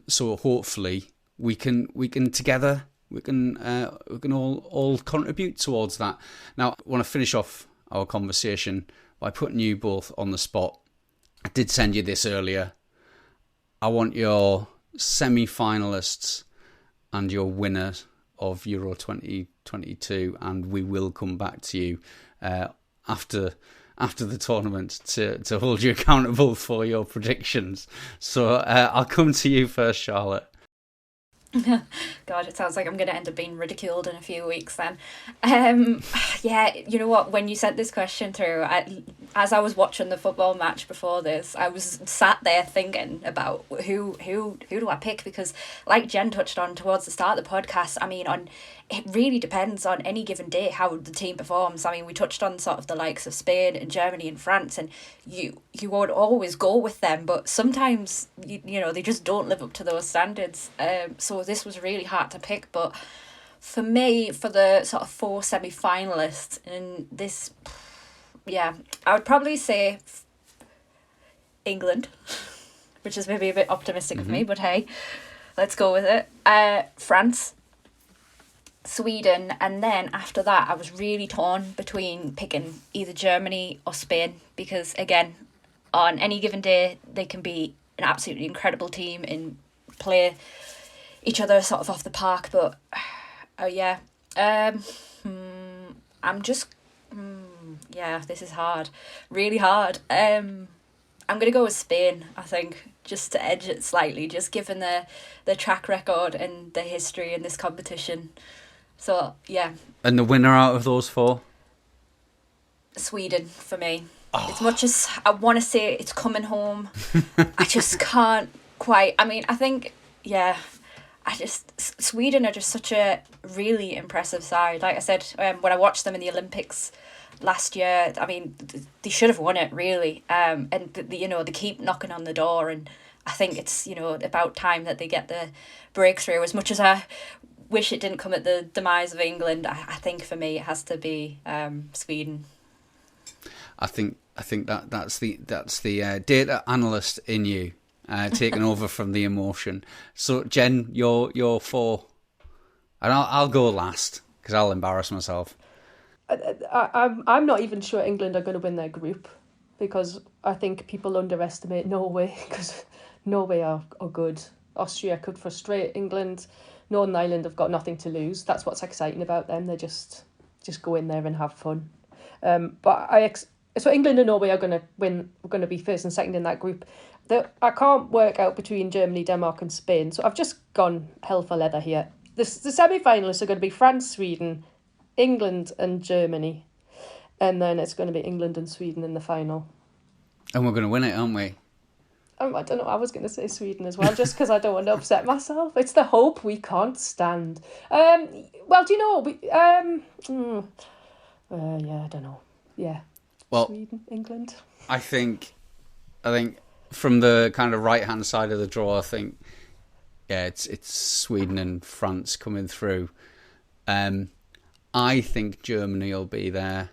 So hopefully we can together. We can all contribute towards that. Now, I want to finish off our conversation by putting you both on the spot. I did send you this earlier. I want your semi-finalists and your winner of Euro 2022, and we will come back to you after after the tournament to hold you accountable for your predictions. So I'll come to you first, Charlotte. God, it sounds like I'm going to end up being ridiculed in a few weeks then. Yeah, you know what? When you sent this question through, as I was watching the football match before this, I was sat there thinking about who do I pick? Because like Jen touched on towards the start of the podcast, I mean, it really depends on any given day how the team performs. I mean, we touched on sort of the likes of Spain and Germany and France, and you won't always go with them, but sometimes you know they just don't live up to those standards. So this was really hard to pick, but for me, for the sort of 4 semi-finalists in this, yeah, I would probably say England, which is maybe a bit optimistic of me, but hey, let's go with it. France, Sweden, and then after that I was really torn between picking either Germany or Spain, because again, on any given day they can be an absolutely incredible team and play each other sort of off the park, but this is hard, really hard. I'm gonna go with Spain, I think, just to edge it slightly, just given the track record and the history in this competition. So, yeah. And the winner out of those 4? Sweden, for me. Oh. As much as I want to say it's coming home, I just can't quite. I mean, I think, yeah, Sweden are just such a really impressive side. Like I said, when I watched them in the Olympics last year, I mean, they should have won it, really. And, they keep knocking on the door, and I think it's, about time that they get the breakthrough. As much as I wish it didn't come at the demise of England, I think for me it has to be Sweden. I think that's the data analyst in you taking over from the emotion. So Jen, you're 4, and I'll go last because I'll embarrass myself. I'm not even sure England are going to win their group, because I think people underestimate Norway, because Norway are good. Austria could frustrate England. Northern Ireland have got nothing to lose. That's what's exciting about them. They just go in there and have fun. So England and Norway are going to win. We're going to be first and second in that group. I can't work out between Germany, Denmark and Spain. So I've just gone hell for leather here. The semi-finalists are going to be France, Sweden, England and Germany. And then it's going to be England and Sweden in the final. And we're going to win it, aren't we? I don't know, I was going to say Sweden as well, just because I don't want to upset myself. It's the hope we can't stand. Well, do you know, I don't know. Yeah. Well, Sweden, England. I think from the kind of right-hand side of the draw, I think, yeah, it's Sweden and France coming through. I think Germany will be there,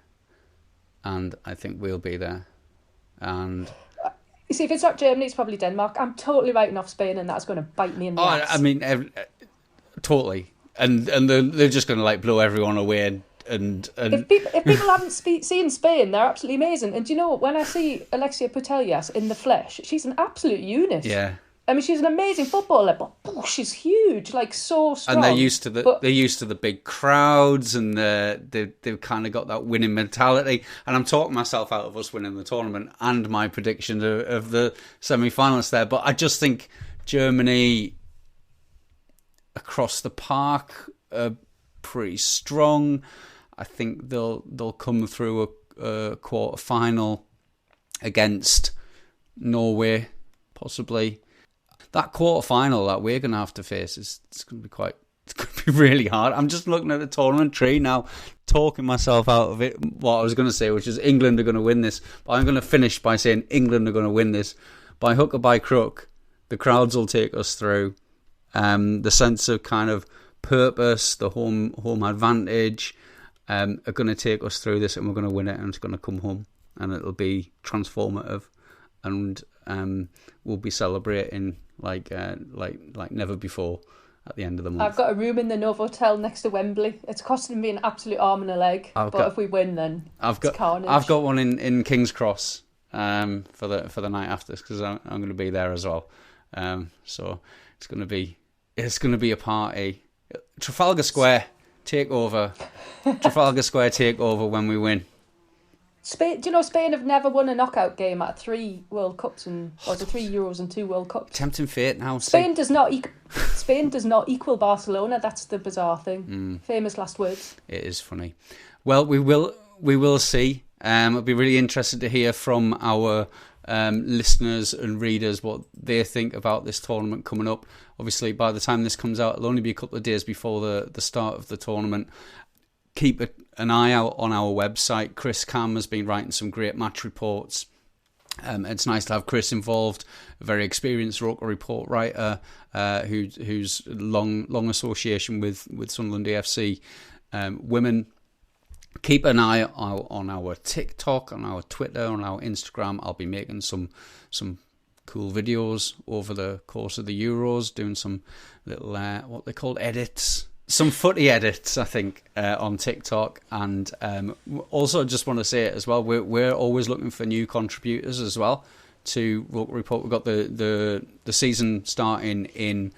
and I think we'll be there. And you see, if it's not Germany, it's probably Denmark. I'm totally writing off Spain, and that's going to bite me in the ass. I mean, totally. And they're just going to blow everyone away. And if people haven't seen Spain, they're absolutely amazing. And do you know, when I see Alexia Putellas in the flesh, she's an absolute unit. Yeah. I mean, she's an amazing footballer, but she's huge, so strong. And they're used to the big crowds, and they've kind of got that winning mentality. And I'm talking myself out of us winning the tournament and my prediction of the semi-finalists there. But I just think Germany across the park are pretty strong. I think they'll come through a quarter final against Norway, possibly. That quarter final that we're going to have to face it's going to be really hard. I'm just looking at the tournament tree now, talking myself out of it. What I was going to say, which is England are going to win this, but I'm going to finish by saying England are going to win this by hook or by crook. The crowds will take us through. The sense of kind of purpose, the home advantage, are going to take us through this, and we're going to win it, and it's going to come home, and it'll be transformative, and we'll be celebrating like never before at the end of the month. I've got a room in the Novotel next to Wembley. It's costing me an absolute arm and a leg, if we win, then it's carnage. I've got one in King's Cross for the night after, because I'm going to be there as well. So it's going to be a party. Trafalgar Square take over when we win. Spain, do you know Spain have never won a knockout game at 3 World Cups or the 3 Euros and 2 World Cups? Tempting fate now. Spain does not equal Barcelona. That's the bizarre thing. Famous last words. It is funny. Well, we will see. I'll be really interested to hear from our listeners and readers what they think about this tournament coming up. Obviously, by the time this comes out, it'll only be a couple of days before the start of the tournament. Keep an eye out on our website. Chris Cam has been writing some great match reports. It's nice to have Chris involved, a very experienced Roker Report writer who's long association with Sunderland AFC women. Keep an eye out on our TikTok, on our Twitter, on our Instagram. I'll be making some cool videos over the course of the Euros, doing some little what they call edits. Some footy edits, I think, on TikTok. And also just want to say it as well, we're always looking for new contributors as well to Roker Report. We've got the season starting in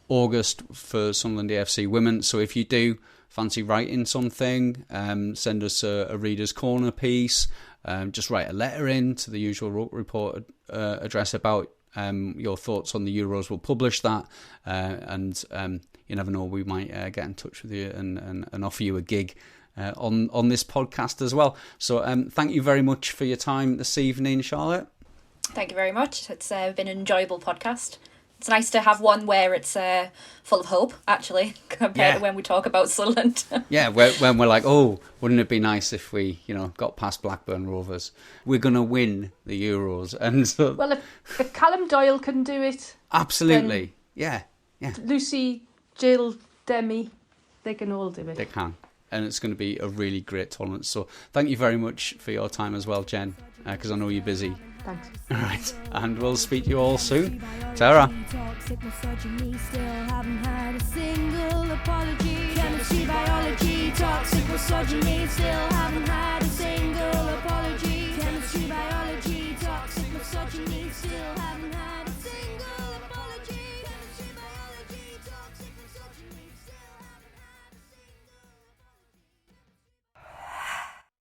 August for Sunderland AFC women. So if you do fancy writing something, send us a Reader's Corner piece. Just write a letter in to the usual Roker Report address about your thoughts on the Euros. We'll publish that. And you never know, we might get in touch with you and offer you a gig on this podcast as well. So thank you very much for your time this evening, Charlotte. Thank you very much. It's been an enjoyable podcast. It's nice to have one where it's full of hope, actually, compared to when we talk about Sunderland. Yeah, when we're like, oh, wouldn't it be nice if we, got past Blackburn Rovers? We're going to win the Euros. And so, well, if Callum Doyle can do it... Absolutely, yeah. Lucy, Jill, Demi, they can all do it. They can. And it's going to be a really great tournament. So thank you very much for your time as well, Jen, because I know you're busy. Thanks. All right, and we'll speak to you all soon. Tara. Chemistry, biology, toxic misogyny, still haven't had